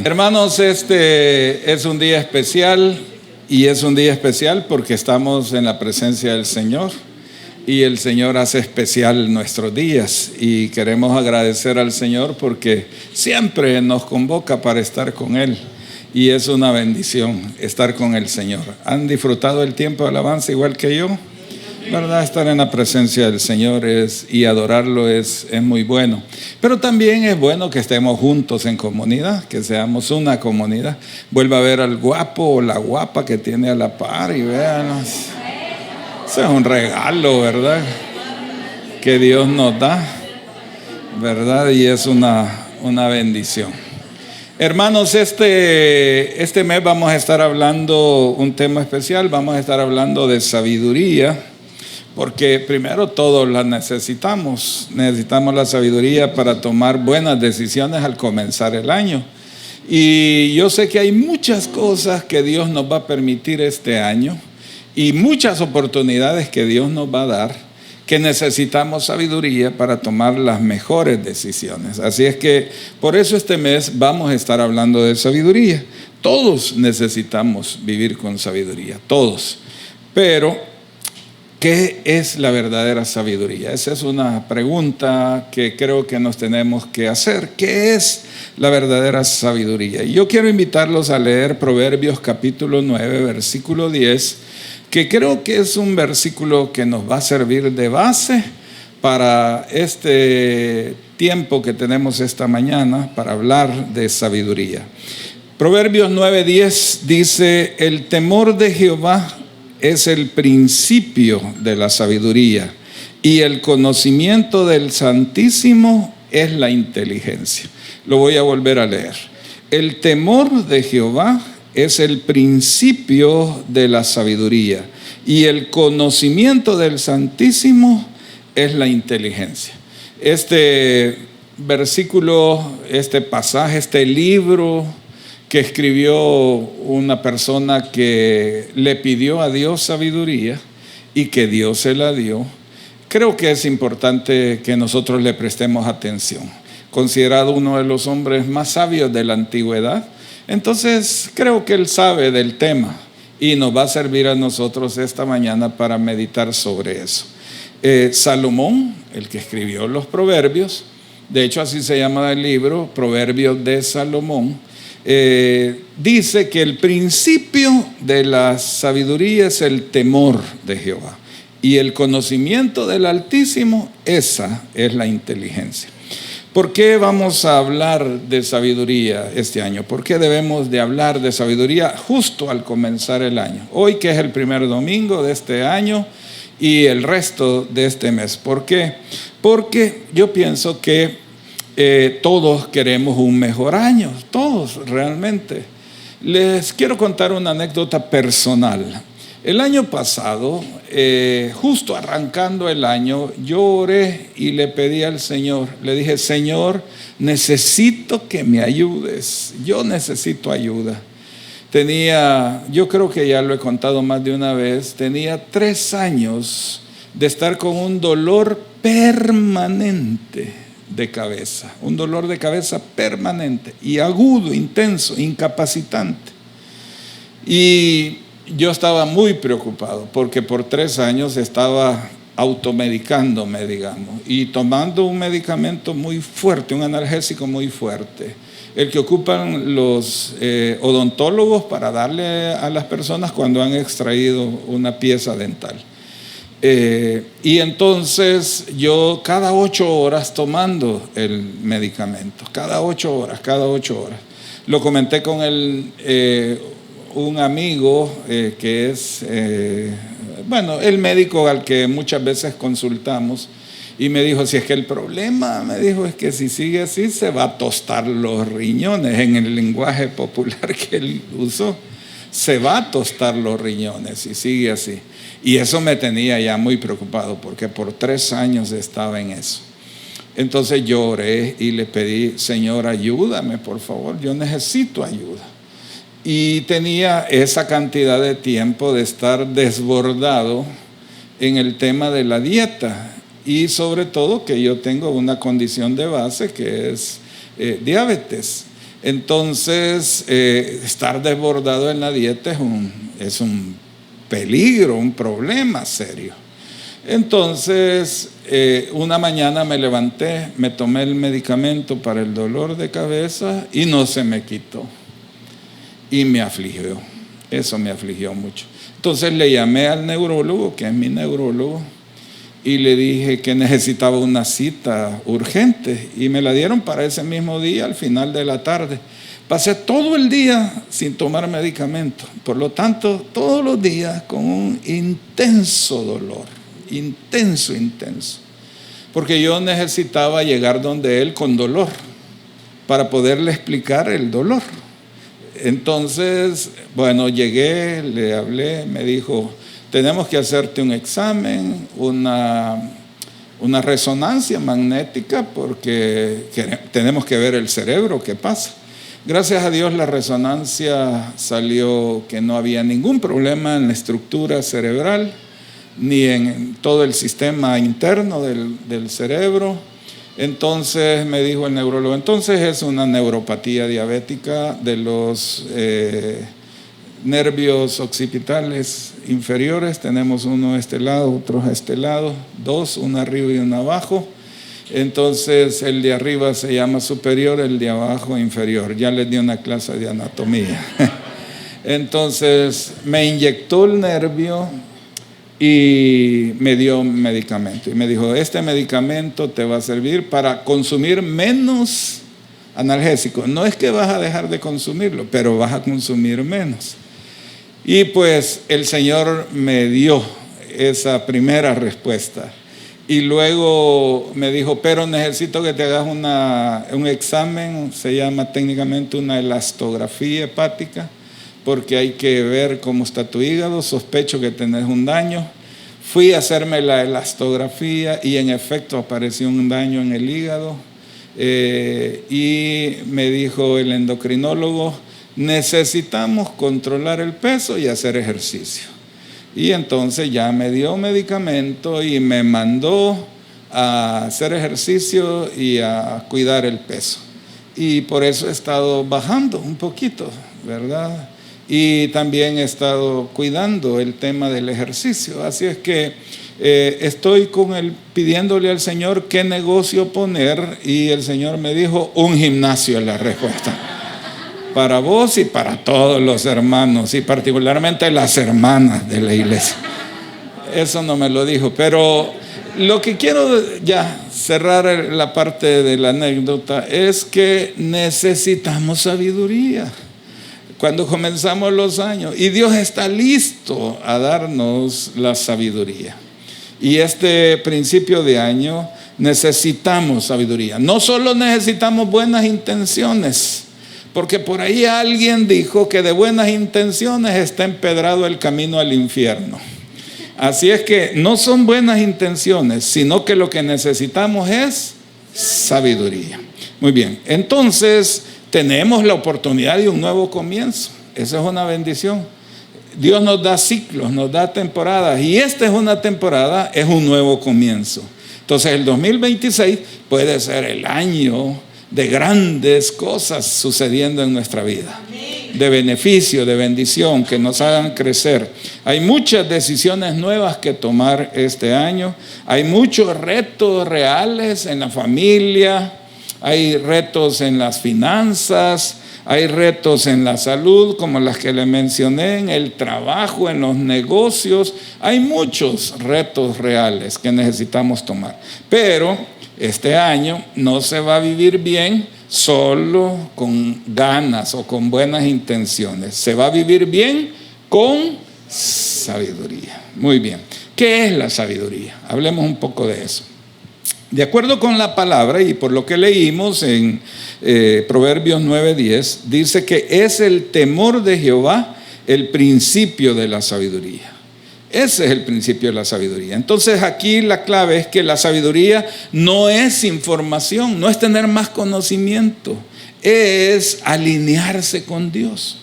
Hermanos, este es un día especial y es un día especial porque estamos en la presencia del Señor y el Señor hace especial nuestros días y queremos agradecer al Señor porque siempre nos convoca para estar con Él y es una bendición estar con el Señor. ¿Han disfrutado el tiempo de alabanza igual que yo? ¿Verdad? Estar en la presencia del Señor y adorarlo es muy bueno. Pero también es bueno que estemos juntos en comunidad, que seamos una comunidad. Vuelva a ver al guapo o la guapa que tiene a la par y véanos. Eso es un regalo, ¿verdad? Que Dios nos da, ¿verdad? Y es una bendición. Hermanos, este mes vamos a estar hablando un tema especial. Vamos a estar hablando de sabiduría. Porque primero todos la necesitamos la sabiduría para tomar buenas decisiones al comenzar el año. Y yo sé que hay muchas cosas que Dios nos va a permitir este año y muchas oportunidades que Dios nos va a dar que necesitamos sabiduría para tomar las mejores decisiones. Así es que por eso este mes vamos a estar hablando de sabiduría. Todos necesitamos vivir con sabiduría, todos. Pero ¿qué es la verdadera sabiduría? Esa es una pregunta que creo que nos tenemos que hacer. ¿Qué es la verdadera sabiduría? Y yo quiero invitarlos a leer Proverbios capítulo 9, versículo 10, que creo que es un versículo que nos va a servir de base para este tiempo que tenemos esta mañana para hablar de sabiduría. Proverbios 9, 10 dice: el temor de Jehová es el principio de la sabiduría y el conocimiento del Santísimo es la inteligencia. Lo voy a volver a leer. El temor de Jehová es el principio de la sabiduría y el conocimiento del Santísimo es la inteligencia. Este versículo, este pasaje, este libro que escribió una persona que le pidió a Dios sabiduría y que Dios se la dio, creo que es importante que nosotros le prestemos atención. Considerado uno de los hombres más sabios de la antigüedad, entonces creo que él sabe del tema y nos va a servir a nosotros esta mañana para meditar sobre eso. Salomón, el que escribió los Proverbios, de hecho así se llama el libro, Proverbios de Salomón, dice que el principio de la sabiduría es el temor de Jehová y el conocimiento del Altísimo, esa es la inteligencia. ¿Por qué vamos a hablar de sabiduría este año? ¿Por qué debemos de hablar de sabiduría justo al comenzar el año? Hoy, que es el primer domingo de este año y el resto de este mes. ¿Por qué? Porque yo pienso que todos queremos un mejor año, todos realmente. Les quiero contar una anécdota personal. El año pasado, justo arrancando el año, yo oré y le pedí al Señor, le dije: Señor, necesito que me ayudes, yo necesito ayuda. Yo creo que ya lo he contado más de una vez, tenía 3 años de estar con un dolor permanente de cabeza, un dolor de cabeza permanente y agudo, intenso, incapacitante. Y yo estaba muy preocupado porque por 3 años estaba automedicándome, digamos, y tomando un medicamento muy fuerte, un analgésico muy fuerte, el que ocupan los odontólogos para darle a las personas cuando han extraído una pieza dental. Y entonces yo cada 8 horas tomando el medicamento, cada 8 horas. Lo comenté con un amigo que es, el médico al que muchas veces consultamos, y me dijo: si es que el problema, me dijo, es que si sigue así se va a tostar los riñones, en el lenguaje popular que él usó. Se va a tostar los riñones si sigue así. Y eso me tenía ya muy preocupado porque por 3 años estaba en eso. Entonces yo oré y le pedí: Señor, ayúdame, por favor, yo necesito ayuda. Y tenía esa cantidad de tiempo de estar desbordado en el tema de la dieta y sobre todo que yo tengo una condición de base que es diabetes. Entonces, estar desbordado en la dieta es un peligro, un problema serio. Entonces, una mañana me levanté, me tomé el medicamento para el dolor de cabeza y no se me quitó. Y me afligió, eso me afligió mucho. Entonces le llamé al neurólogo, que es mi neurólogo, y le dije que necesitaba una cita urgente y me la dieron para ese mismo día, al final de la tarde. Pasé todo el día sin tomar medicamento, por lo tanto, todos los días con un intenso dolor, intenso, porque yo necesitaba llegar donde él con dolor para poderle explicar el dolor. Entonces, bueno, llegué, le hablé, me dijo: tenemos que hacerte un examen, una resonancia magnética, porque tenemos que ver el cerebro, qué pasa. Gracias a Dios la resonancia salió que no había ningún problema en la estructura cerebral, ni en todo el sistema interno del cerebro. Entonces me dijo el neurólogo, entonces es una neuropatía diabética de los nervios occipitales inferiores. Tenemos uno a este lado, otro a este lado, dos, uno arriba y uno abajo. Entonces el de arriba se llama superior, el de abajo inferior. Ya les di una clase de anatomía. Entonces me inyectó el nervio y me dio un medicamento. Y me dijo, este medicamento te va a servir para consumir menos analgésico. No es que vas a dejar de consumirlo, pero vas a consumir menos. Y pues el Señor me dio esa primera respuesta. Y luego me dijo, pero necesito que te hagas un examen, se llama técnicamente una elastografía hepática, porque hay que ver cómo está tu hígado, sospecho que tenés un daño. Fui a hacerme la elastografía y en efecto apareció un daño en el hígado. Y me dijo el endocrinólogo, necesitamos controlar el peso y hacer ejercicio. Y entonces ya me dio medicamento y me mandó a hacer ejercicio y a cuidar el peso. Y por eso he estado bajando un poquito, ¿verdad? Y también he estado cuidando el tema del ejercicio. Así es que estoy pidiéndole al Señor qué negocio poner, y el Señor me dijo, un gimnasio es la respuesta. Para vos y para todos los hermanos, y particularmente las hermanas de la iglesia. Eso no me lo dijo, pero lo que quiero ya cerrar la parte de la anécdota es que necesitamos sabiduría cuando comenzamos los años, y Dios está listo a darnos la sabiduría. Y este principio de año necesitamos sabiduría. No solo necesitamos buenas intenciones, porque por ahí alguien dijo que de buenas intenciones está empedrado el camino al infierno. Así es que no son buenas intenciones, sino que lo que necesitamos es sabiduría. Muy bien, entonces tenemos la oportunidad de un nuevo comienzo. Esa es una bendición. Dios nos da ciclos, nos da temporadas, y esta es una temporada, es un nuevo comienzo. Entonces el 2026 puede ser el año de grandes cosas sucediendo en nuestra vida, de beneficio, de bendición, que nos hagan crecer. Hay muchas decisiones nuevas que tomar este año, hay muchos retos reales en la familia, hay retos en las finanzas, hay retos en la salud, como las que le mencioné, en el trabajo, en los negocios. Hay muchos retos reales que necesitamos tomar. Pero este año no se va a vivir bien solo con ganas o con buenas intenciones. Se va a vivir bien con sabiduría. Muy bien. ¿Qué es la sabiduría? Hablemos un poco de eso. De acuerdo con la palabra y por lo que leímos en Proverbios 9:10, dice que es el temor de Jehová el principio de la sabiduría. Ese es el principio de la sabiduría. Entonces aquí la clave es que la sabiduría no es información, no es tener más conocimiento, es alinearse con Dios.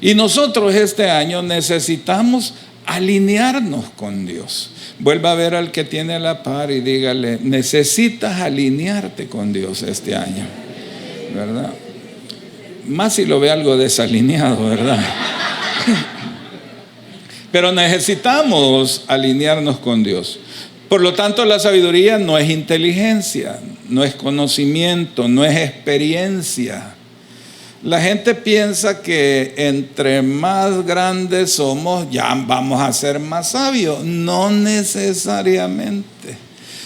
Y nosotros este año necesitamos alinearnos con Dios. Vuelva a ver al que tiene a la par y dígale, necesitas alinearte con Dios este año, ¿verdad? Más si lo ve algo desalineado, ¿verdad? Pero necesitamos alinearnos con Dios. Por lo tanto, la sabiduría no es inteligencia, no es conocimiento, no es experiencia. La gente piensa que entre más grandes somos, ya vamos a ser más sabios. No necesariamente.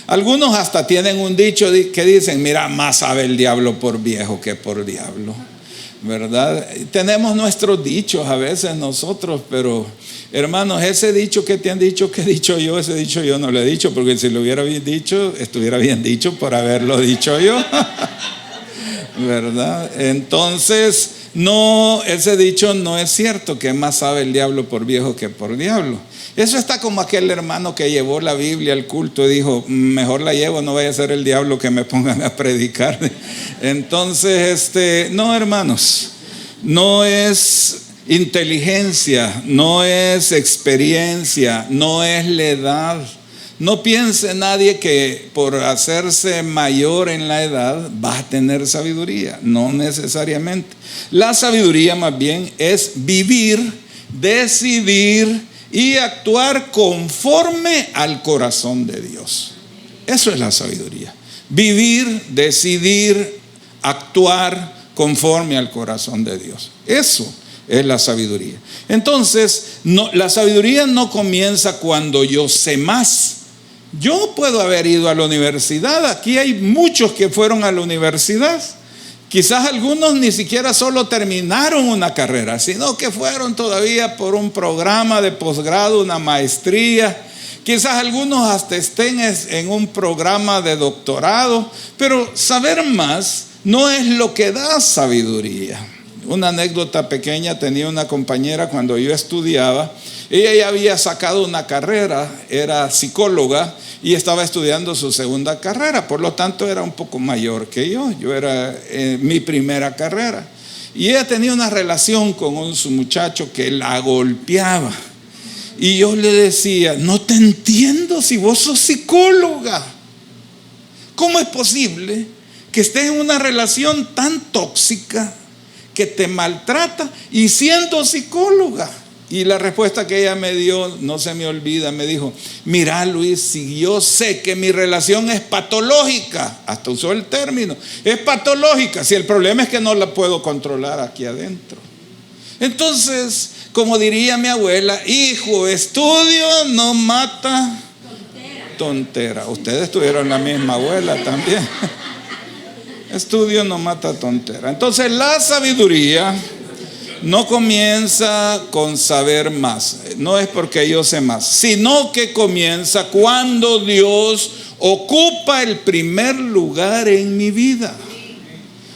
Algunos hasta tienen un dicho que dicen, mira, más sabe el diablo por viejo que por diablo, ¿verdad? Tenemos nuestros dichos a veces nosotros, pero hermanos, ese dicho que te han dicho, que he dicho yo, ese dicho yo no lo he dicho, porque si lo hubiera bien dicho, estuviera bien dicho por haberlo dicho yo. ¿Verdad? Entonces, no, ese dicho no es cierto, que más sabe el diablo por viejo que por diablo. Eso está como aquel hermano que llevó la Biblia al culto y dijo, mejor la llevo, no vaya a ser el diablo que me pongan a predicar. Entonces, no, hermanos, no es inteligencia, no es experiencia, no es la edad. No piense nadie que por hacerse mayor en la edad va a tener sabiduría, no necesariamente. La sabiduría más bien es vivir, decidir y actuar conforme al corazón de Dios. Eso es la sabiduría. Vivir, decidir, actuar conforme al corazón de Dios. Eso es la sabiduría. Entonces, la sabiduría no comienza cuando yo sé más. Yo puedo haber ido a la universidad. Aquí hay muchos que fueron a la universidad. Quizás algunos ni siquiera solo terminaron una carrera, sino que fueron todavía por un programa de posgrado, una maestría. Quizás algunos hasta estén en un programa de doctorado. Pero saber más no es lo que da sabiduría. Una anécdota pequeña, tenía una compañera cuando yo estudiaba. Ella ya había sacado una carrera, era psicóloga y estaba estudiando su segunda carrera, por lo tanto era un poco mayor que yo era mi primera carrera. Y ella tenía una relación con su muchacho que la golpeaba. Y yo le decía, no te entiendo si vos sos psicóloga. ¿Cómo es posible que estés en una relación tan tóxica que te maltrata y siendo psicóloga? Y la respuesta que ella me dio, no se me olvida, me dijo, mira Luis, si yo sé que mi relación es patológica, hasta usó el término, es patológica, si el problema es que no la puedo controlar aquí adentro. Entonces, como diría mi abuela, hijo, estudio no mata tontera. Ustedes tuvieron la misma abuela también. Estudio no mata tontera. Entonces la sabiduría no comienza con saber más, no es porque yo sé más, sino que comienza cuando Dios ocupa el primer lugar en mi vida.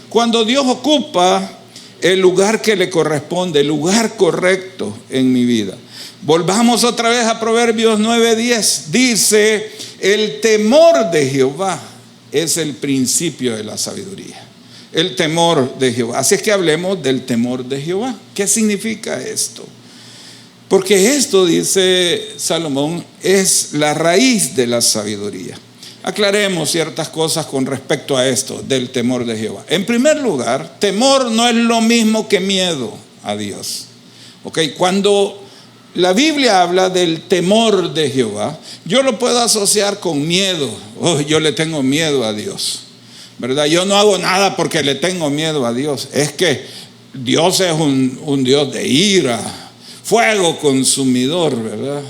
Cuando Dios ocupa el lugar que le corresponde, el lugar correcto en mi vida. Volvamos otra vez a Proverbios 9:10. Dice, el temor de Jehová es el principio de la sabiduría. El temor de Jehová. Así es que hablemos del temor de Jehová. ¿Qué significa esto? Porque esto, dice Salomón, es la raíz de la sabiduría. Aclaremos ciertas cosas con respecto a esto del temor de Jehová. En primer lugar, temor no es lo mismo que miedo a Dios. Cuando la Biblia habla del temor de Jehová, yo lo puedo asociar con miedo. Yo le tengo miedo a Dios, ¿verdad? Yo no hago nada porque le tengo miedo a Dios. Es que Dios es un Dios de ira, fuego consumidor, ¿verdad?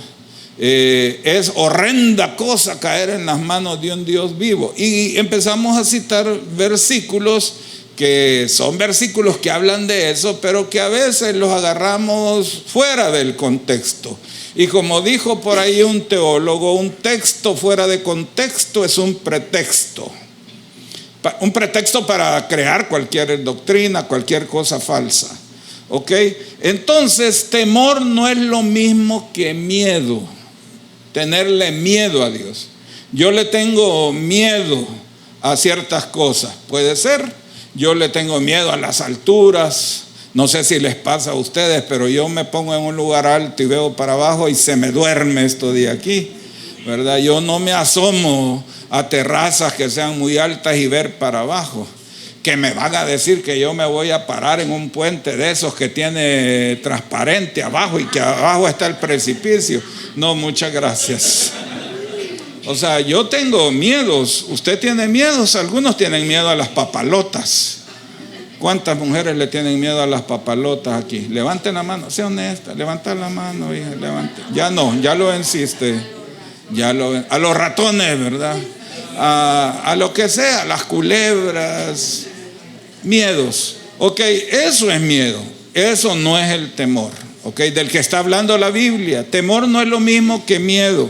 Es horrenda cosa caer en las manos de un Dios vivo. Y empezamos a citar versículos que son versículos que hablan de eso, pero que a veces los agarramos fuera del contexto. Y como dijo por ahí un teólogo, un texto fuera de contexto es un pretexto. Un pretexto para crear cualquier doctrina, cualquier cosa falsa. ¿Ok? Entonces, temor no es lo mismo que miedo. Tenerle miedo a Dios. Yo le tengo miedo a ciertas cosas. Puede ser. Yo le tengo miedo a las alturas. No sé si les pasa a ustedes, pero yo me pongo en un lugar alto y veo para abajo y se me duerme esto de aquí, ¿verdad? Yo no me asomo a terrazas que sean muy altas y ver para abajo. que me van a decir que yo me voy a parar en un puente de esos que tiene transparente abajo y que abajo está el precipicio. No, muchas gracias. O sea, yo tengo miedos. ¿Usted tiene miedos? Algunos tienen miedo a las papalotas. ¿Cuántas mujeres le tienen miedo a las papalotas aquí? Levanten la mano, sea honesta, levanta la mano, hija, levante. Ya no, ya lo venciste. A los ratones, ¿verdad? A lo que sea, las culebras. Miedos. Ok, eso es miedo. Eso no es el temor. Ok, del que está hablando la Biblia. Temor no es lo mismo que miedo.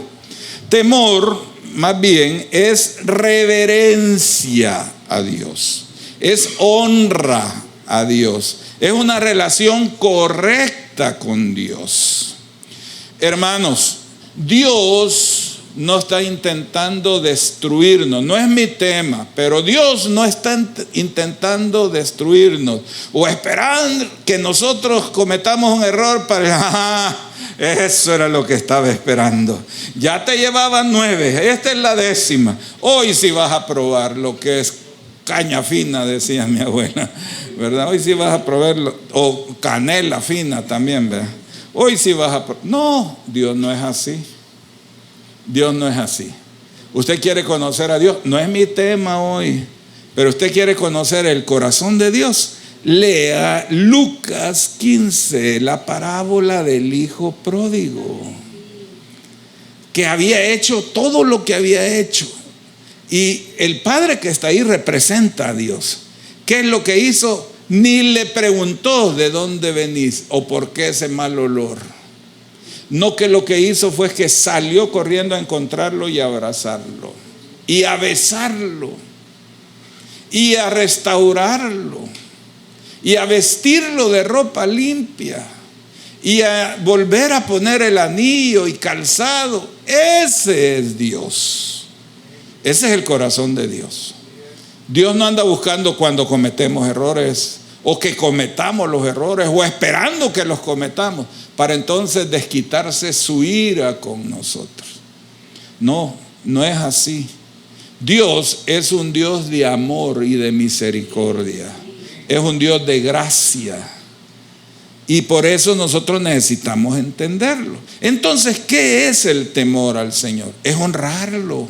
Temor, más bien, es reverencia a Dios. Es honra a Dios. Es una relación correcta con Dios. Hermanos, Dios no está intentando destruirnos. No es mi tema, pero Dios no está intentando destruirnos o esperando que nosotros cometamos un error para... Eso era lo que estaba esperando. Ya te llevaban 9, esta es la 10ª. Hoy sí vas a probar lo que es caña fina, decía mi abuela, ¿verdad? Hoy sí vas a probarlo, o canela fina también, ¿verdad? Hoy sí vas a probar. No, Dios no es así. Dios no es así. Usted quiere conocer a Dios, no es mi tema hoy, pero usted quiere conocer el corazón de Dios. Lea Lucas 15, la parábola del hijo pródigo, que había hecho todo lo que había hecho. Y el padre que está ahí representa a Dios. ¿Qué es lo que hizo? Ni le preguntó de dónde venís o por qué ese mal olor. No, que lo que hizo fue que salió corriendo a encontrarlo y a abrazarlo y a besarlo y a restaurarlo y a vestirlo de ropa limpia y a volver a poner el anillo y calzado. Ese es Dios. Ese es el corazón de Dios. Dios no anda buscando cuando cometemos errores o que cometamos los errores o esperando que los cometamos para entonces desquitarse su ira con nosotros. No, no es así. Dios es un Dios de amor y de misericordia. Es un Dios de gracia. Y por eso nosotros necesitamos entenderlo. Entonces, ¿qué es el temor al Señor? Es honrarlo,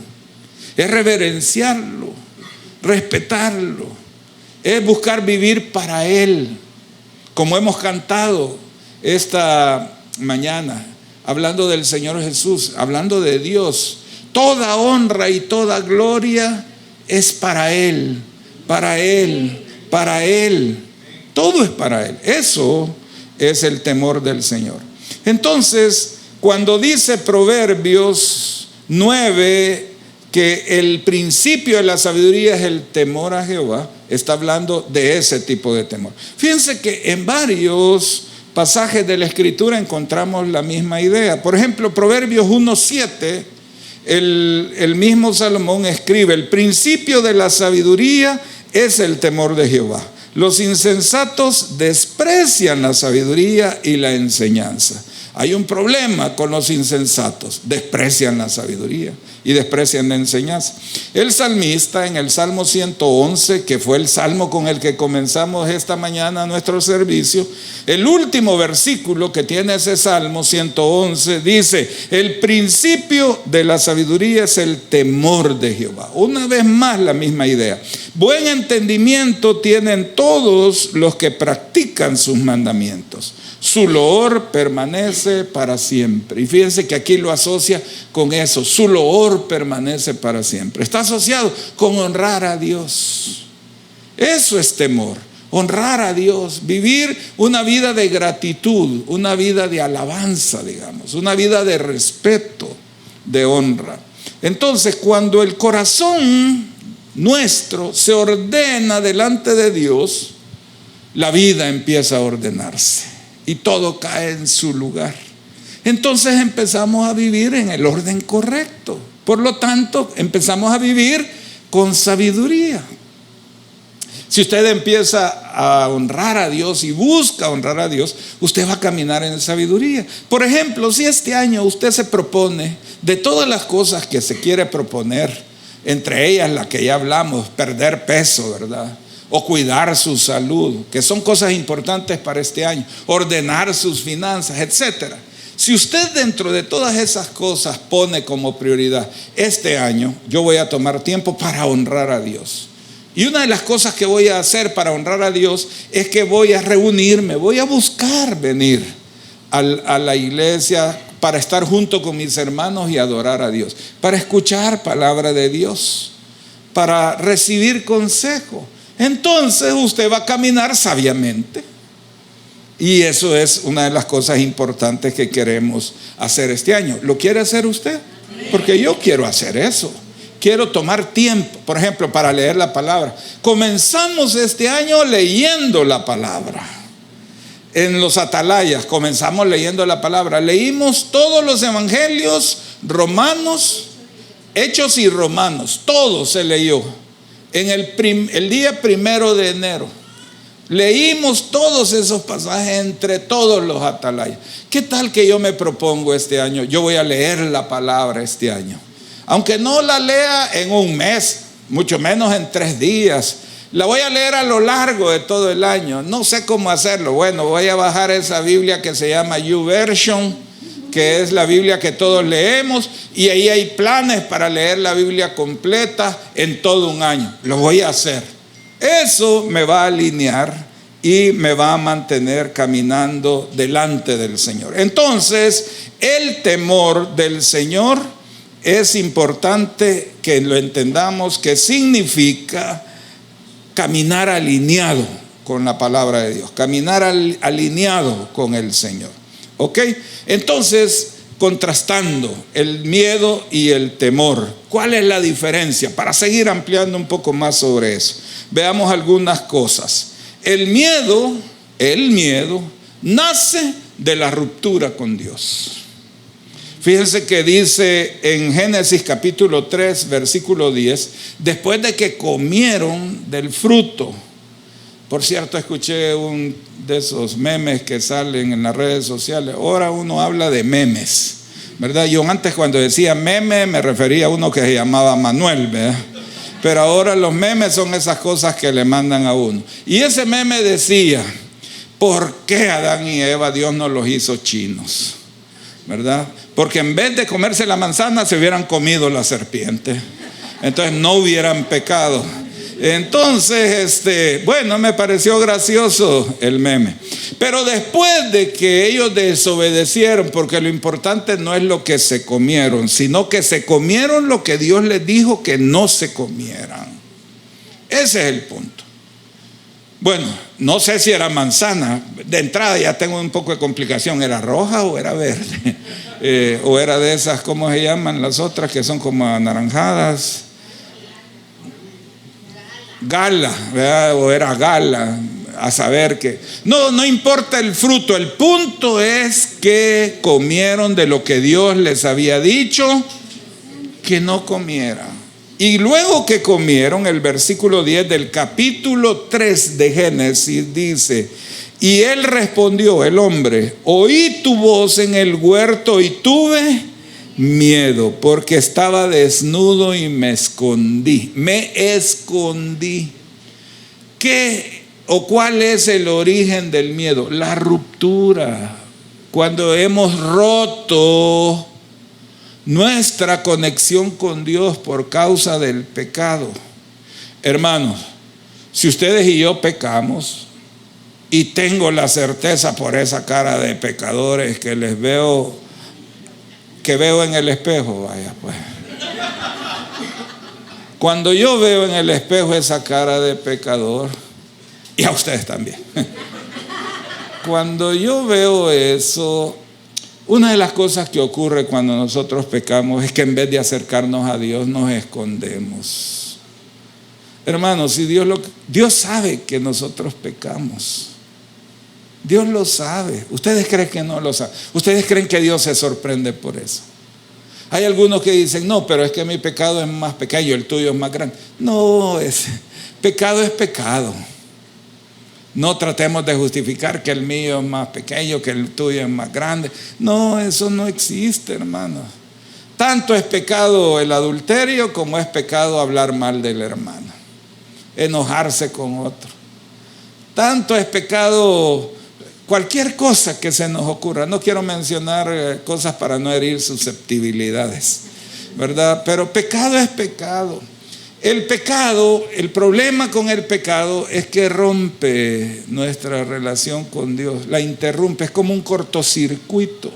es reverenciarlo, respetarlo. Es buscar vivir para Él, como hemos cantado esta mañana, hablando del Señor Jesús, hablando de Dios. Toda honra y toda gloria es para Él, para Él, para Él. Todo es para Él. Eso es el temor del Señor. Entonces, cuando dice Proverbios 9, que el principio de la sabiduría es el temor a Jehová, está hablando de ese tipo de temor. Fíjense que en varios pasajes de la Escritura encontramos la misma idea. Por ejemplo, Proverbios 1:7, el mismo Salomón escribe: el principio de la sabiduría es el temor de Jehová. Los insensatos desprecian la sabiduría y la enseñanza. Hay un problema con los insensatos: desprecian la sabiduría y desprecian la enseñanza. El salmista, en el Salmo 111, que fue el salmo con el que comenzamos esta mañana nuestro servicio, el último versículo que tiene ese Salmo 111 dice: el principio de la sabiduría es el temor de Jehová. Una vez más la misma idea. Buen entendimiento tienen todos los que practican sus mandamientos. Su loor permanece para siempre. Y fíjense que aquí lo asocia con eso. Su loor permanece para siempre. Está asociado con honrar a Dios. Eso es temor. Honrar a Dios. Vivir una vida de gratitud, una vida de alabanza, digamos. Una vida de respeto, de honra. Entonces, cuando el corazón nuestro se ordena delante de Dios, la vida empieza a ordenarse. Y todo cae en su lugar. Entonces empezamos a vivir en el orden correcto. Por lo tanto, empezamos a vivir con sabiduría. Si usted empieza a honrar a Dios y busca honrar a Dios, usted va a caminar en sabiduría. Por ejemplo, si este año usted se propone, de todas las cosas que se quiere proponer, entre ellas la que ya hablamos, perder peso, ¿verdad? o cuidar su salud, que son cosas importantes para este año, ordenar sus finanzas, etcétera. Si usted dentro de todas esas cosas pone como prioridad, este año yo voy a tomar tiempo para honrar a Dios. Y una de las cosas que voy a hacer para honrar a Dios es que voy a reunirme, voy a buscar venir a la iglesia para estar junto con mis hermanos y adorar a Dios, para escuchar palabra de Dios, para recibir consejo. Entonces usted va a caminar sabiamente. Y eso es una de las cosas importantes que queremos hacer este año. ¿Lo quiere hacer usted? Porque yo quiero hacer eso. Quiero tomar tiempo, por ejemplo, para leer la palabra. Comenzamos este año leyendo la palabra. En los atalayas comenzamos leyendo la palabra. Leímos todos los evangelios, Romanos, Hechos y Romanos. Todo se leyó en el día 1 de enero. Leímos todos esos pasajes entre todos los atalayas. ¿Qué tal que yo me propongo este año? Yo voy a leer la palabra este año. Aunque no la lea en un mes, mucho menos en 3 días. La voy a leer a lo largo de todo el año. No sé cómo hacerlo. Bueno, voy a bajar esa Biblia que se llama YouVersion, que es la Biblia que todos leemos. Y ahí hay planes para leer la Biblia completa en todo un año. Lo voy a hacer. Eso me va a alinear y me va a mantener caminando delante del Señor. Entonces, el temor del Señor es importante que lo entendamos, que significa caminar alineado con la palabra de Dios, caminar alineado con el Señor. ¿Ok? Entonces, contrastando el miedo y el temor, ¿cuál es la diferencia? Para seguir ampliando un poco más sobre eso, veamos algunas cosas. El miedo nace de la ruptura con Dios. Fíjense que dice en Génesis capítulo 3, versículo 10, después de que comieron del fruto. Por cierto, escuché un de esos memes que salen en las redes sociales. Ahora uno habla de memes, ¿verdad? Yo antes cuando decía meme me refería a uno que se llamaba Manuel, ¿verdad? Pero ahora los memes son esas cosas que le mandan a uno. Y ese meme decía, ¿por qué Adán y Eva Dios no los hizo chinos? ¿Verdad? Porque en vez de comerse la manzana se hubieran comido la serpiente. Entonces no hubieran pecado. Entonces, bueno, me pareció gracioso el meme. Pero después de que ellos desobedecieron, porque lo importante no es lo que se comieron, sino que se comieron lo que Dios les dijo que no se comieran. Ese es el punto. Bueno, no sé si era manzana. De entrada ya tengo un poco de complicación. ¿Era roja o era verde? O era de esas, ¿cómo se llaman las otras que son como anaranjadas? Gala, ¿verdad? O era gala, a saber que no importa el fruto, el punto es que comieron de lo que Dios les había dicho que no comieran. Y luego que comieron, el versículo 10 del capítulo 3 de Génesis dice: y él respondió, el hombre, oí tu voz en el huerto y tuve miedo, porque estaba desnudo y me escondí. ¿Qué o cuál es el origen del miedo? La ruptura. Cuando hemos roto nuestra conexión con Dios por causa del pecado. Hermanos, si ustedes y yo pecamos, y tengo la certeza por esa cara de pecadores que les veo, que veo en el espejo, vaya pues. Cuando yo veo en el espejo esa cara de pecador, y a ustedes también, cuando yo veo eso, una de las cosas que ocurre cuando nosotros pecamos es que en vez de acercarnos a Dios nos escondemos. Hermanos, si Dios sabe que nosotros pecamos. Dios lo sabe. ¿Ustedes creen que no lo sabe? ¿Ustedes creen que Dios se sorprende por eso? Hay algunos que dicen, no, pero es que mi pecado es más pequeño, el tuyo es más grande. No, pecado es pecado. No tratemos de justificar que el mío es más pequeño, que el tuyo es más grande. No, eso no existe, hermanos. Tanto es pecado el adulterio como es pecado hablar mal del hermano. enojarse con otro. Tanto es pecado, cualquier cosa que se nos ocurra. No quiero mencionar cosas para no herir susceptibilidades, ¿verdad? Pero pecado es pecado. El pecado, el problema con el pecado es que rompe nuestra relación con Dios, la interrumpe, es como un cortocircuito.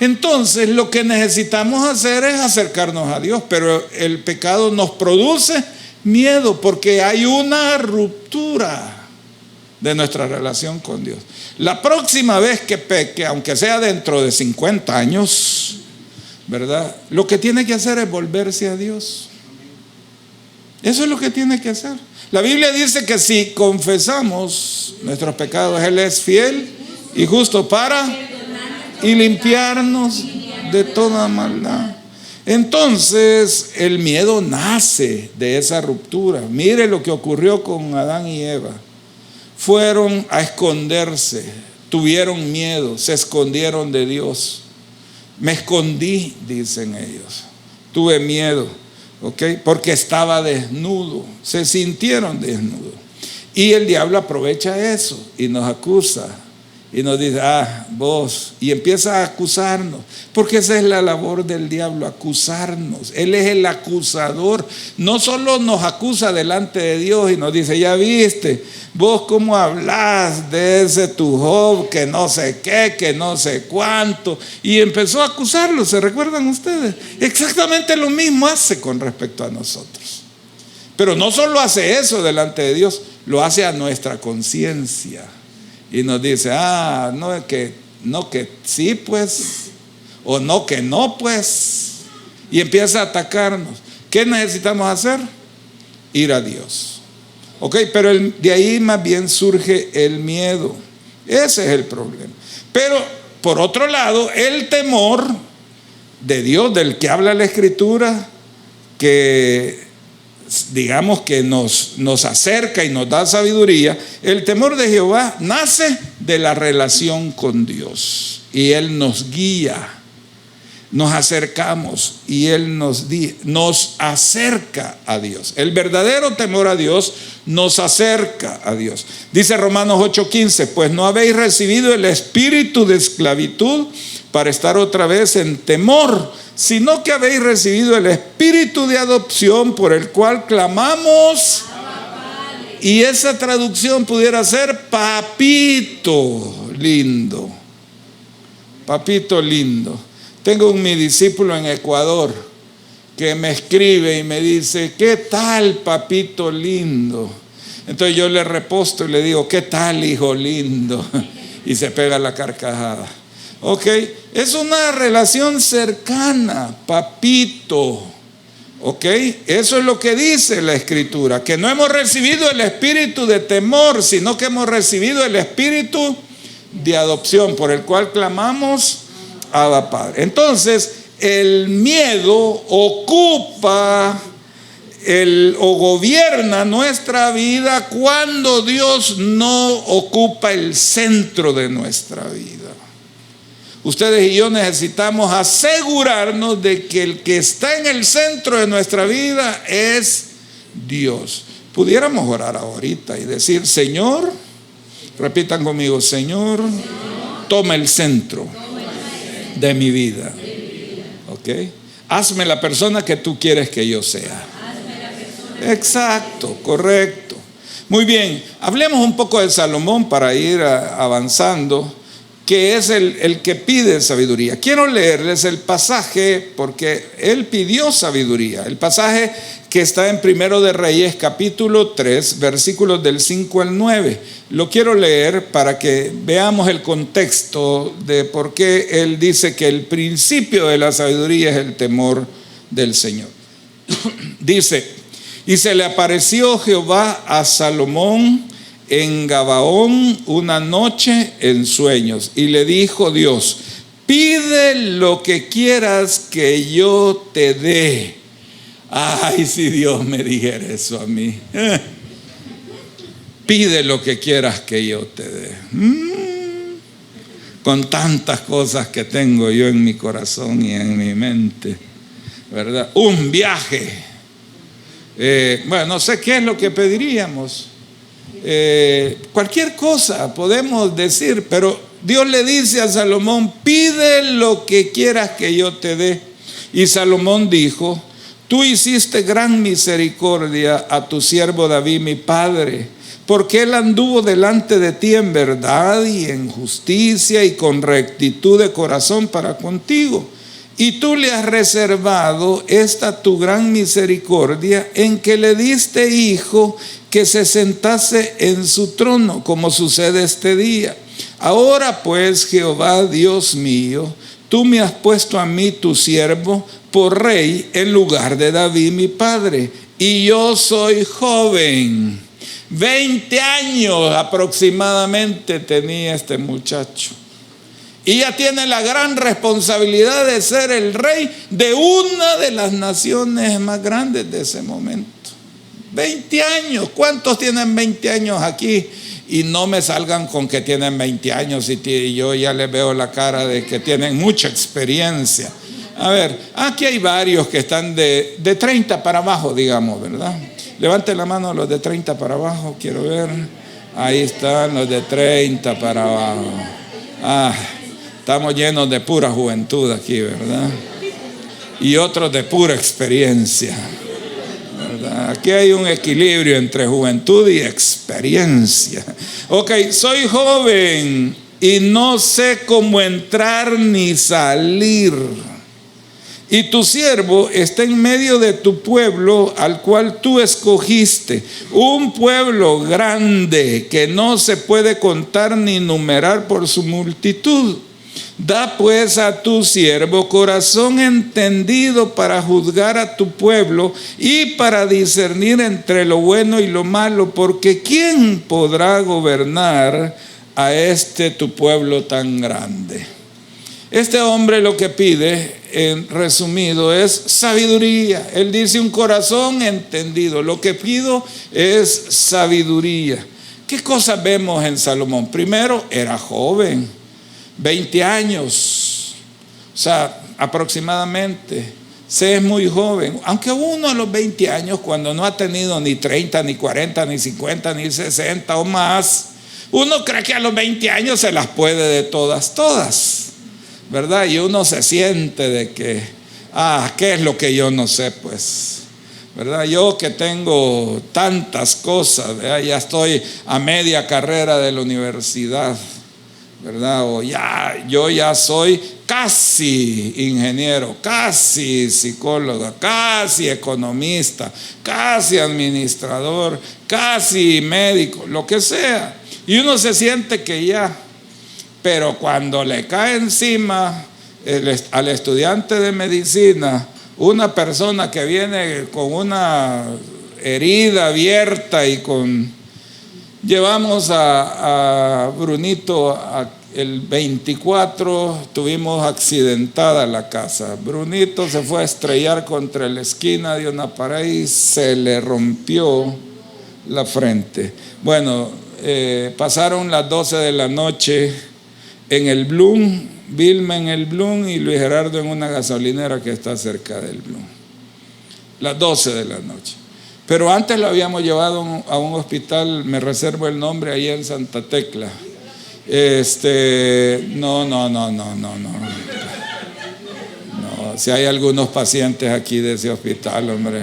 Entonces lo que necesitamos hacer es acercarnos a Dios, pero el pecado nos produce miedo porque hay una ruptura de nuestra relación con Dios. La próxima vez que peque, aunque sea dentro de 50 años, ¿verdad? Lo que tiene que hacer es volverse a Dios. Eso es lo que tiene que hacer. La Biblia dice que si confesamos nuestros pecados, Él es fiel y justo para y limpiarnos de toda maldad. Entonces el miedo nace de esa ruptura. Mire lo que ocurrió con Adán y Eva. Fueron a esconderse, tuvieron miedo, se escondieron de Dios. Me escondí, dicen ellos. Tuve miedo, ¿ok? Porque estaba desnudo, se sintieron desnudos. Y el diablo aprovecha eso y nos acusa. Y nos dice, vos, y empieza a acusarnos, porque esa es la labor del diablo, acusarnos. Él es el acusador. No solo nos acusa delante de Dios y nos dice, ya viste, vos cómo hablas de ese tu Job, que no sé qué, que no sé cuánto, y empezó a acusarlo. ¿Se recuerdan ustedes? Exactamente lo mismo hace con respecto a nosotros. Pero no solo hace eso delante de Dios, lo hace a nuestra conciencia. Y nos dice, no que sí pues, o no que no pues, y empieza a atacarnos. ¿Qué necesitamos hacer? Ir a Dios. Ok, pero de ahí más bien surge el miedo. Ese es el problema. Pero por otro lado, el temor de Dios, del que habla la Escritura, que digamos que nos acerca y nos da sabiduría. El temor de Jehová nace de la relación con Dios, y Él nos guía, nos acercamos y Él nos acerca a Dios. El verdadero temor a Dios nos acerca a Dios. Dice Romanos 8:15, pues no habéis recibido el espíritu de esclavitud para estar otra vez en temor, sino que habéis recibido el espíritu de adopción por el cual clamamos. Y esa traducción pudiera ser papito lindo. Papito lindo. Tengo mi discípulo en Ecuador que me escribe y me dice, ¿qué tal, papito lindo? Entonces yo le reposto y le digo, ¿qué tal, hijo lindo? Y se pega la carcajada. Ok, es una relación cercana, papito. Ok, eso es lo que dice la Escritura, que no hemos recibido el espíritu de temor, sino que hemos recibido el espíritu de adopción, por el cual clamamos Abba Padre. Entonces, el miedo ocupa o gobierna nuestra vida cuando Dios no ocupa el centro de nuestra vida. Ustedes y yo necesitamos asegurarnos de que el que está en el centro de nuestra vida es Dios. Pudiéramos orar ahorita y decir, Señor, repitan conmigo, Señor, toma el centro de mi vida. ¿Ok? Hazme la persona que tú quieres que yo sea. Exacto, correcto. Muy bien, hablemos un poco de Salomón para ir avanzando, que es el que pide sabiduría. Quiero leerles el pasaje porque él pidió sabiduría. El pasaje que está en Primero de Reyes, capítulo 3, versículos del 5 al 9. Lo quiero leer para que veamos el contexto de por qué él dice que el principio de la sabiduría es el temor del Señor. Dice, y se le apareció Jehová a Salomón en Gabaón una noche en sueños, y le dijo Dios, pide lo que quieras que yo te dé. Ay, si Dios me dijera eso a mí. Pide lo que quieras que yo te dé. Con tantas cosas que tengo yo en mi corazón y en mi mente, ¿verdad? Un viaje, Bueno, no sé qué es lo que pediríamos. Cualquier cosa podemos decir, pero Dios le dice a Salomón: pide lo que quieras que yo te dé. Y Salomón dijo: tú hiciste gran misericordia a tu siervo David mi padre, porque él anduvo delante de ti en verdad y en justicia y con rectitud de corazón para contigo. Y tú le has reservado esta tu gran misericordia en que le diste hijo que se sentase en su trono, como sucede este día. Ahora pues, Jehová Dios mío, tú me has puesto a mí, tu siervo, por rey en lugar de David mi padre, y yo soy joven. 20 años aproximadamente tenía este muchacho. Y ya tiene la gran responsabilidad de ser el rey de una de las naciones más grandes de ese momento. 20 años. ¿Cuántos tienen 20 años aquí? Y no me salgan con que tienen 20 años y yo ya les veo la cara de que tienen mucha experiencia. A ver, aquí hay varios que están de 30 para abajo, digamos, ¿verdad? Levanten la mano los de 30 para abajo, quiero ver. Ahí están los de 30 para abajo. Estamos llenos de pura juventud aquí, ¿verdad? Y otros de pura experiencia, ¿verdad? Aquí hay un equilibrio entre juventud y experiencia. Ok, soy joven y no sé cómo entrar ni salir. Y tu siervo está en medio de tu pueblo, al cual tú escogiste, un pueblo grande que no se puede contar ni numerar por su multitud. Da pues a tu siervo corazón entendido para juzgar a tu pueblo y para discernir entre lo bueno y lo malo, porque ¿quién podrá gobernar a este tu pueblo tan grande? Este hombre lo que pide, en resumido, es sabiduría. Él dice un corazón entendido. Lo que pido es sabiduría. ¿Qué cosas vemos en Salomón? Primero, era joven, 20 años, o sea, aproximadamente. Se es muy joven, aunque uno a los 20 años, cuando no ha tenido ni 30, ni 40, ni 50, ni 60 o más, uno cree que a los 20 años se las puede de todas, ¿verdad? Y uno se siente de que, ¿qué es lo que yo no sé? Pues, ¿verdad? Yo que tengo tantas cosas, ¿verdad? Ya estoy a media carrera de la universidad, ¿verdad? O yo ya soy casi ingeniero, casi psicólogo, casi economista, casi administrador, casi médico, lo que sea. Y uno se siente que ya, pero cuando le cae encima al estudiante de medicina una persona que viene con una herida abierta y llevamos a Brunito el 24, tuvimos accidentada la casa. Brunito se fue a estrellar contra la esquina de una pared y se le rompió la frente. Bueno, pasaron las 12 de la noche en el Bloom, Vilma en el Bloom y Luis Gerardo en una gasolinera que está cerca del Bloom. Las 12 de la noche. Pero antes lo habíamos llevado a un hospital, me reservo el nombre, ahí en Santa Tecla. No. Si hay algunos pacientes aquí de ese hospital, hombre.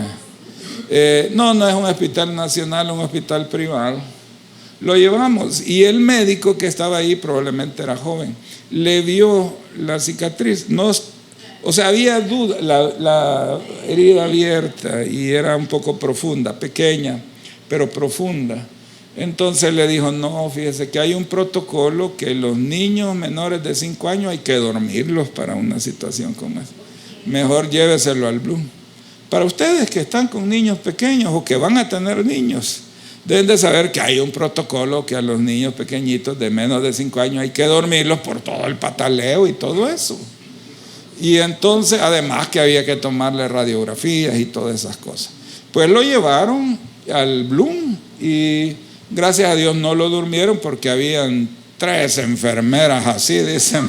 No es un hospital nacional, un hospital privado. Lo llevamos y el médico que estaba ahí probablemente era joven. Le vio la cicatriz. O sea, había duda, la herida abierta y era un poco profunda, pequeña, pero profunda. Entonces le dijo: no, fíjese que hay un protocolo que los niños menores de 5 años hay que dormirlos para una situación como esa. Mejor lléveselo al Bloom. Para ustedes que están con niños pequeños o que van a tener niños, deben de saber que hay un protocolo que a los niños pequeñitos de menos de 5 años hay que dormirlos por todo el pataleo y todo eso. Y entonces, además que había que tomarle radiografías y todas esas cosas. Pues lo llevaron al Bloom y gracias a Dios no lo durmieron porque habían 3 enfermeras así, dicen.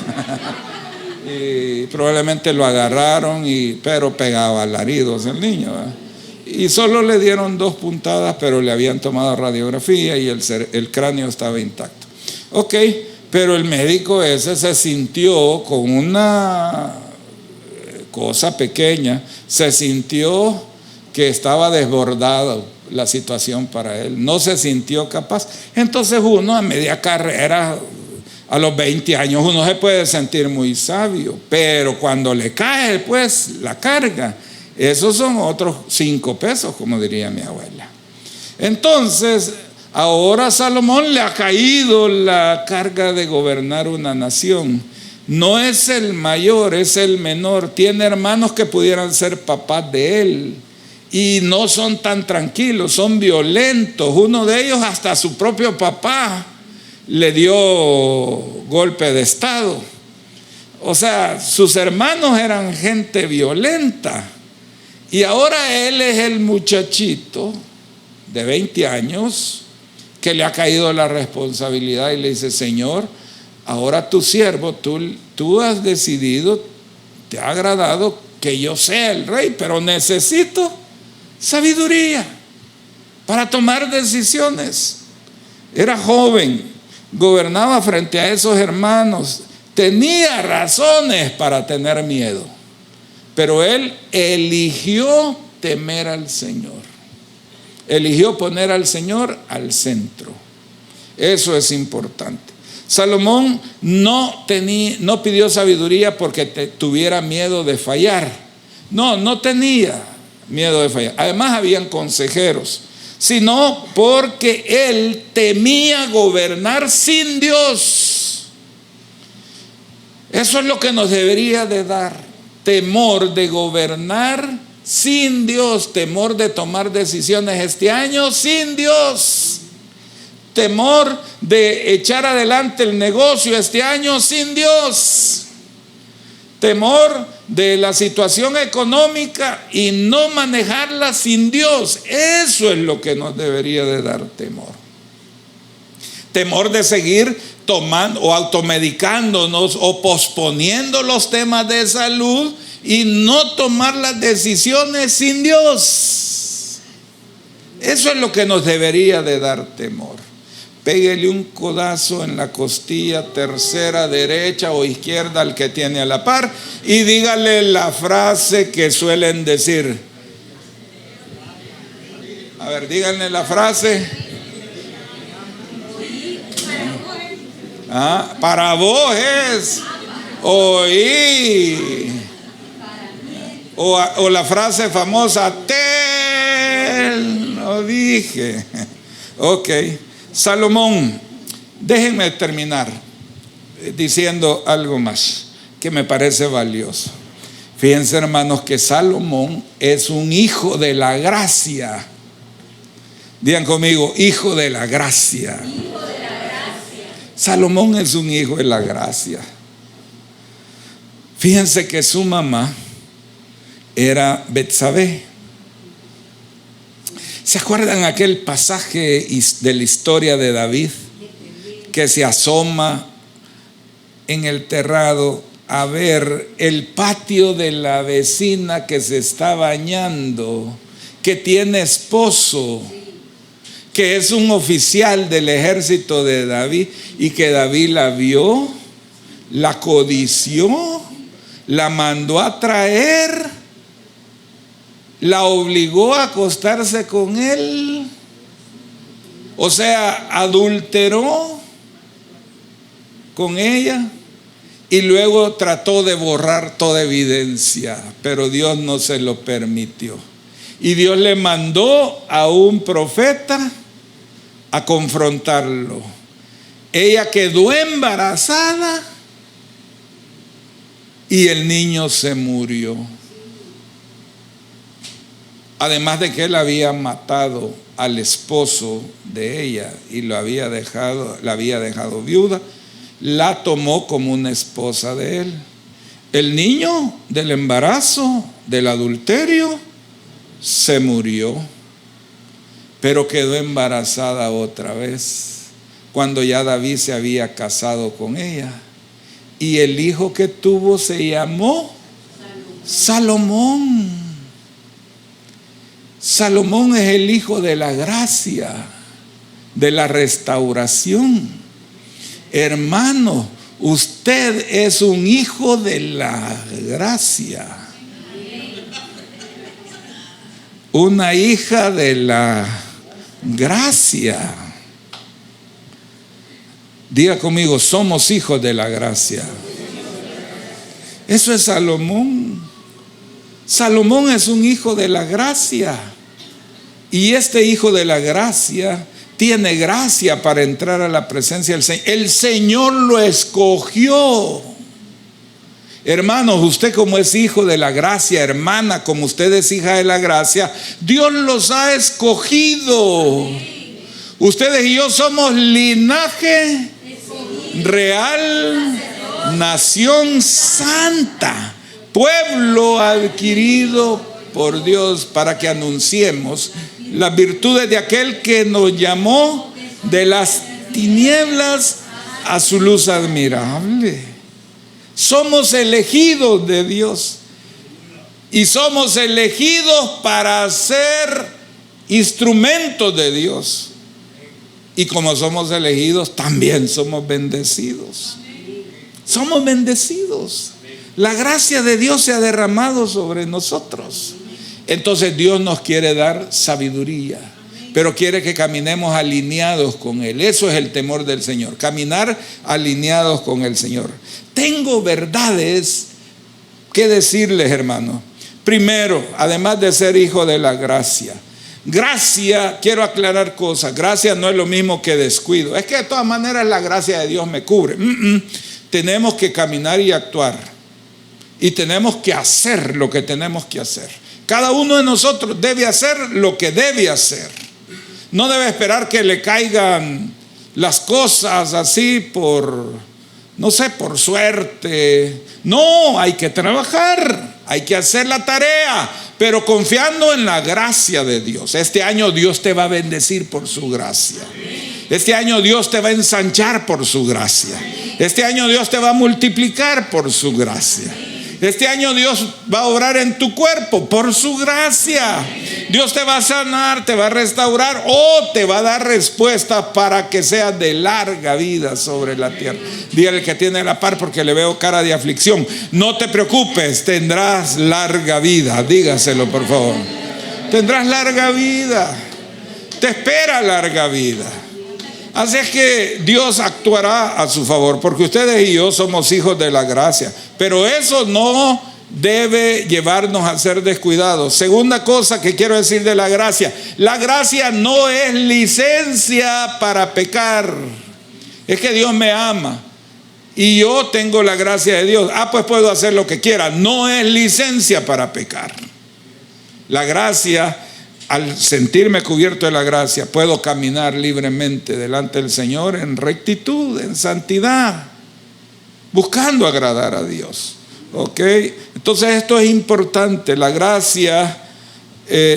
Y probablemente lo agarraron, pero pegaba alaridos el niño, ¿verdad? y solo le dieron 2 puntadas, pero le habían tomado radiografía y el cráneo estaba intacto. Ok, pero el médico ese se sintió con una cosa pequeña, se sintió que estaba desbordada la situación para él, no se sintió capaz. Entonces uno a media carrera, a los 20 años, uno se puede sentir muy sabio, pero cuando le cae pues la carga, esos son otros 5 pesos, como diría mi abuela. Entonces, ahora a Salomón le ha caído la carga de gobernar una nación. No es el mayor, es el menor. Tiene hermanos que pudieran ser papás de él y no son tan tranquilos, son violentos. Uno de ellos hasta a su propio papá le dio golpe de estado. O sea, sus hermanos eran gente violenta. Y ahora él es el muchachito de 20 años que le ha caído la responsabilidad y le dice: Señor, ahora tu siervo, tú has decidido, te ha agradado que yo sea el rey, pero necesito sabiduría para tomar decisiones. Era joven, gobernaba frente a esos hermanos, tenía razones para tener miedo, pero él eligió temer al Señor, eligió poner al Señor al centro. Eso es importante. Salomón no pidió sabiduría porque tuviera miedo de fallar. No tenía miedo de fallar. Además habían consejeros, sino porque él temía gobernar sin Dios. Eso es lo que nos debería de dar: temor de gobernar sin Dios, temor de tomar decisiones este año sin Dios, temor de echar adelante el negocio este año sin Dios, temor de la situación económica y no manejarla sin Dios. Eso es lo que nos debería de dar temor. Temor de seguir tomando o automedicándonos o posponiendo los temas de salud y no tomar las decisiones sin Dios. Eso es lo que nos debería de dar temor. Pégale un codazo en la costilla tercera, derecha o izquierda al que tiene a la par y dígale la frase que suelen decir. A ver, díganle la frase. Para vos es oí. O la frase famosa, te lo dije. Ok. Salomón, déjenme terminar diciendo algo más que me parece valioso. Fíjense, hermanos, que Salomón es un hijo de la gracia. Digan conmigo: hijo de la gracia. Hijo de la gracia. Salomón es un hijo de la gracia. Fíjense que su mamá era Betsabé. ¿Se acuerdan aquel pasaje de la historia de David que se asoma en el terrado a ver el patio de la vecina que se está bañando, que tiene esposo, que es un oficial del ejército de David, y que David la vio, la codició, la mandó a traer, la obligó a acostarse con él? O sea, adulteró con ella y luego trató de borrar toda evidencia, pero Dios no se lo permitió. Y Dios le mandó a un profeta a confrontarlo. Ella quedó embarazada y el niño se murió. Además de que él había matado al esposo de ella y la había dejado viuda, la tomó como una esposa de él. El niño del embarazo, del adulterio, se murió, pero quedó embarazada otra vez cuando ya David se había casado con ella. Y el hijo que tuvo se llamó Salomón. Salomón es el hijo de la gracia, de la restauración. Hermano, usted es un hijo de la gracia, una hija de la gracia. Diga conmigo, somos hijos de la gracia. Eso es Salomón. Salomón es un hijo de la gracia. Y este hijo de la gracia tiene gracia para entrar a la presencia del Señor. El Señor lo escogió. Hermanos, usted como es hijo de la gracia, hermana, como usted es hija de la gracia, Dios los ha escogido. Ustedes y yo somos linaje real, nación santa, pueblo adquirido por Dios, para que anunciemos las virtudes de aquel que nos llamó de las tinieblas a su luz admirable. Somos elegidos de Dios y somos elegidos para ser instrumentos de Dios. Y como somos elegidos, también somos bendecidos. Somos bendecidos. La gracia de Dios se ha derramado sobre nosotros. Entonces Dios nos quiere dar sabiduría, pero quiere que caminemos alineados con Él. Eso es el temor del Señor, caminar alineados con el Señor. Tengo verdades que decirles, hermano. Primero, además de ser hijo de la gracia, gracia, quiero aclarar cosas. Gracia no es lo mismo que descuido. Es que de todas maneras la gracia de Dios me cubre. Tenemos que caminar y actuar, y tenemos que hacer lo que tenemos que hacer. Cada uno de nosotros debe hacer lo que debe hacer. No debe esperar que le caigan las cosas así por suerte. No, hay que trabajar, hay que hacer la tarea, pero confiando en la gracia de Dios. Este año Dios te va a bendecir por su gracia. Este año Dios te va a ensanchar por su gracia. Este año Dios te va a multiplicar por su gracia. Este año Dios va a obrar en tu cuerpo por su gracia. Dios te va a sanar, te va a restaurar, o te va a dar respuesta para que seas de larga vida sobre la tierra. Dígale que tiene la par, porque le veo cara de aflicción. No te preocupes, tendrás larga vida. Dígaselo, por favor. Tendrás larga vida. Te espera larga vida. Así es que Dios actuará a su favor, porque ustedes y yo somos hijos de la gracia. Pero eso no debe llevarnos a ser descuidados. Segunda cosa que quiero decir de la gracia: la gracia no es licencia para pecar. Es que Dios me ama y yo tengo la gracia de Dios. Pues puedo hacer lo que quiera. No es licencia para pecar. La gracia, al sentirme cubierto de la gracia, puedo caminar libremente delante del Señor en rectitud, en santidad, buscando agradar a Dios. ¿Ok? Entonces esto es importante. La gracia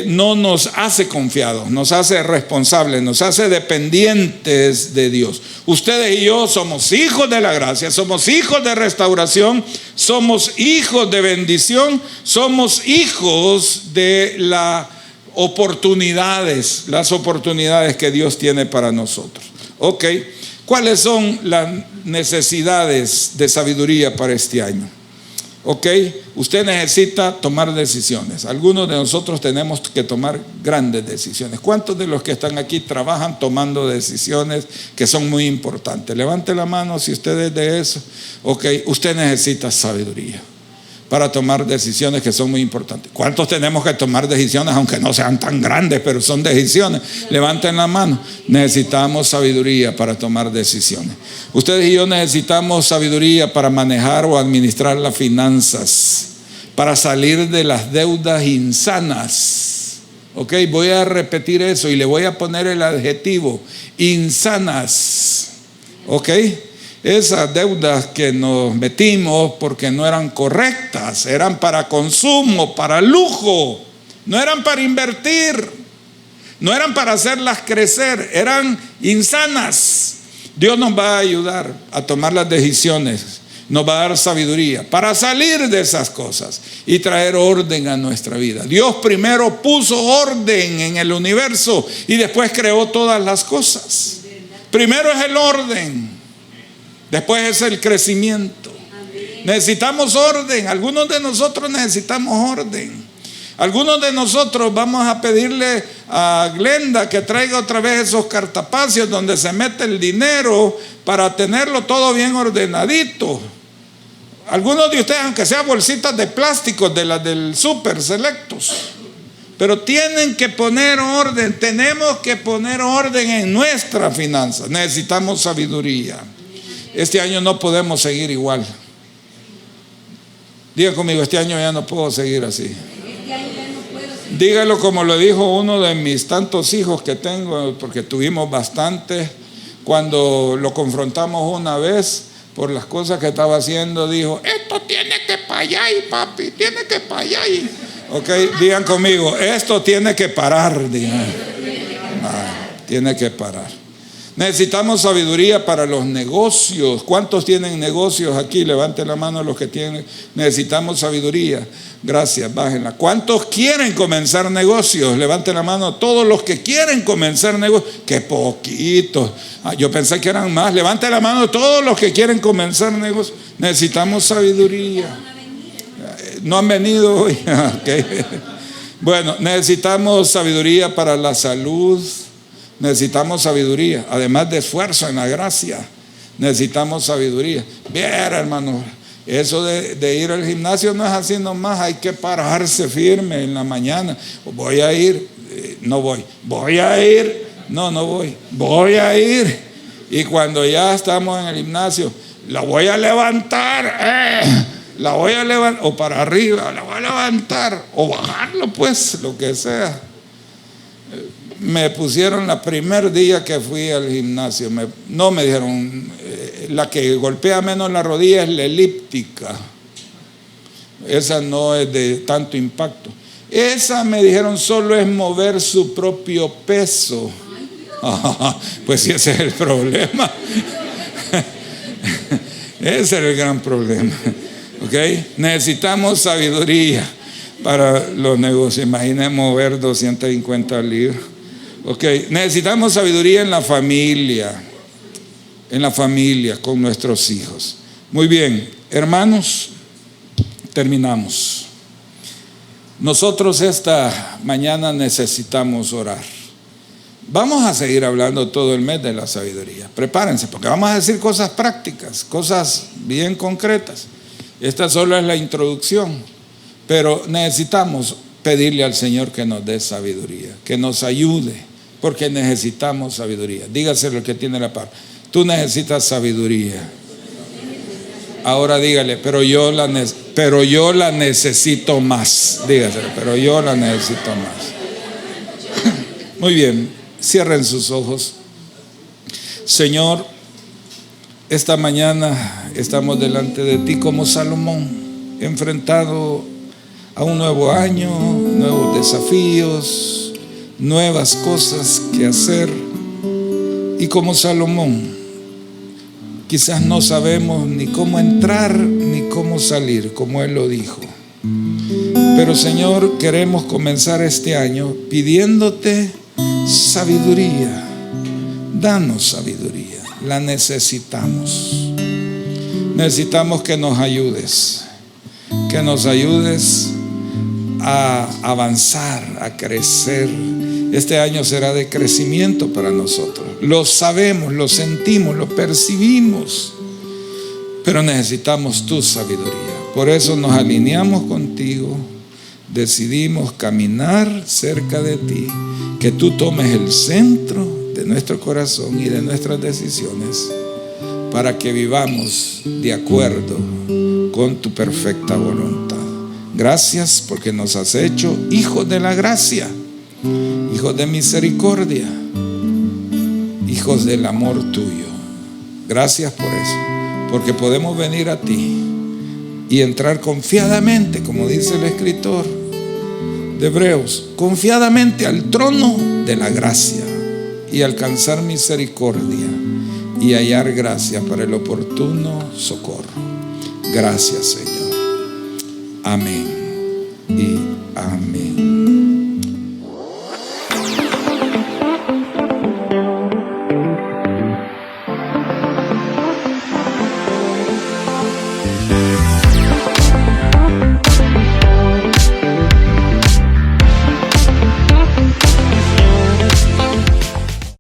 no nos hace confiados, nos hace responsables, nos hace dependientes de Dios. Ustedes y yo somos hijos de la gracia, somos hijos de restauración, somos hijos de bendición, somos hijos de las oportunidades que Dios tiene para nosotros. Ok, ¿cuáles son las necesidades de sabiduría para este año? Ok, usted necesita tomar decisiones. Algunos de nosotros tenemos que tomar grandes decisiones. ¿Cuántos de los que están aquí trabajan tomando decisiones que son muy importantes? Levante la mano si usted es de eso. Ok, usted necesita sabiduría para tomar decisiones que son muy importantes. ¿Cuántos tenemos que tomar decisiones aunque no sean tan grandes, pero son decisiones? Levanten la mano. Necesitamos sabiduría para tomar decisiones. Ustedes y yo necesitamos sabiduría para manejar o administrar las finanzas, para salir de las deudas insanas. Ok, voy a repetir eso y le voy a poner el adjetivo: insanas. Ok, esas deudas que nos metimos porque no eran correctas, eran para consumo, para lujo, no eran para invertir, no eran para hacerlas crecer, eran insanas. Dios nos va a ayudar a tomar las decisiones nos va a dar sabiduría para salir de esas cosas y traer orden a nuestra vida. Dios primero puso orden en el universo y después creó todas las cosas. Primero es el orden, después es el crecimiento. Necesitamos orden. Algunos de nosotros necesitamos orden. Algunos de nosotros vamos a pedirle a Glenda que traiga otra vez esos cartapacios donde se mete el dinero para tenerlo todo bien ordenadito. Algunos de ustedes, aunque sean bolsitas de plástico de las del súper selectos, pero tienen que poner orden. Tenemos que poner orden en nuestras finanzas. Necesitamos sabiduría. Este año no podemos seguir igual. Diga conmigo, este año ya no puedo seguir así. Dígalo como lo dijo uno de mis tantos hijos que tengo, porque tuvimos bastantes. Cuando lo confrontamos una vez por las cosas que estaba haciendo, dijo: esto tiene que para allá, papi, tiene que para allá. Ok, digan conmigo, esto tiene que parar. Digan. Tiene que parar. Necesitamos sabiduría para los negocios. ¿Cuántos tienen negocios aquí? Levanten la mano los que tienen. Necesitamos sabiduría. Gracias, bájenla. ¿Cuántos quieren comenzar negocios? Levanten la mano todos los que quieren comenzar negocios. ¡Qué poquitos! Yo pensé que eran más. Levanten la mano todos los que quieren comenzar negocios. Necesitamos sabiduría. No han venido hoy. Okay. Bueno, necesitamos sabiduría para la salud. Necesitamos sabiduría, además de esfuerzo en la gracia. Necesitamos sabiduría. Bien, hermano, eso de ir al gimnasio no es así nomás. Hay que pararse firme en la mañana. Voy a ir, no voy. Voy a ir, no voy. Voy a ir. Y cuando ya estamos en el gimnasio, la voy a levantar. La voy a levantar, o para arriba, la voy a levantar, o bajarlo, pues, lo que sea. Me pusieron el primer día que fui al gimnasio, no me dijeron, la que golpea menos la rodilla es la elíptica. Esa no es de tanto impacto. Esa, me dijeron, solo es mover su propio peso. Pues sí, ese es el problema. Ese es el gran problema. ¿Okay? Necesitamos sabiduría para los negocios. Imaginen mover 250 libras. Okay. Necesitamos sabiduría en la familia con nuestros hijos. Muy bien, hermanos, terminamos. Nosotros esta mañana necesitamos orar. Vamos a seguir hablando todo el mes de la sabiduría. Prepárense, porque vamos a decir cosas prácticas, cosas bien concretas. Esta solo es la introducción, pero necesitamos pedirle al Señor que nos dé sabiduría, que nos ayude, porque necesitamos sabiduría. Dígaselo el que tiene la par. Tú necesitas sabiduría. Ahora dígale, pero yo la necesito más. Dígaselo, pero yo la necesito más. Muy bien, cierren sus ojos. Señor, esta mañana estamos delante de ti como Salomón, enfrentado a un nuevo año, nuevos desafíos, nuevas cosas que hacer. Y como Salomón, quizás no sabemos ni cómo entrar ni cómo salir, como él lo dijo. Pero Señor, queremos comenzar este año pidiéndote sabiduría. Danos sabiduría, la necesitamos. Necesitamos que nos ayudes a avanzar, a crecer. Este año será de crecimiento para nosotros. Lo sabemos, lo sentimos, lo percibimos, pero necesitamos tu sabiduría. Por eso nos alineamos contigo, decidimos caminar cerca de ti, que tú tomes el centro de nuestro corazón y de nuestras decisiones, para que vivamos de acuerdo con tu perfecta voluntad. Gracias porque nos has hecho hijos de la gracia, hijos de misericordia, hijos del amor tuyo. Gracias por eso, porque podemos venir a ti y entrar confiadamente, como dice el escritor de Hebreos, confiadamente al trono de la gracia y alcanzar misericordia y hallar gracia para el oportuno socorro. Gracias, Señor. Amén y amén.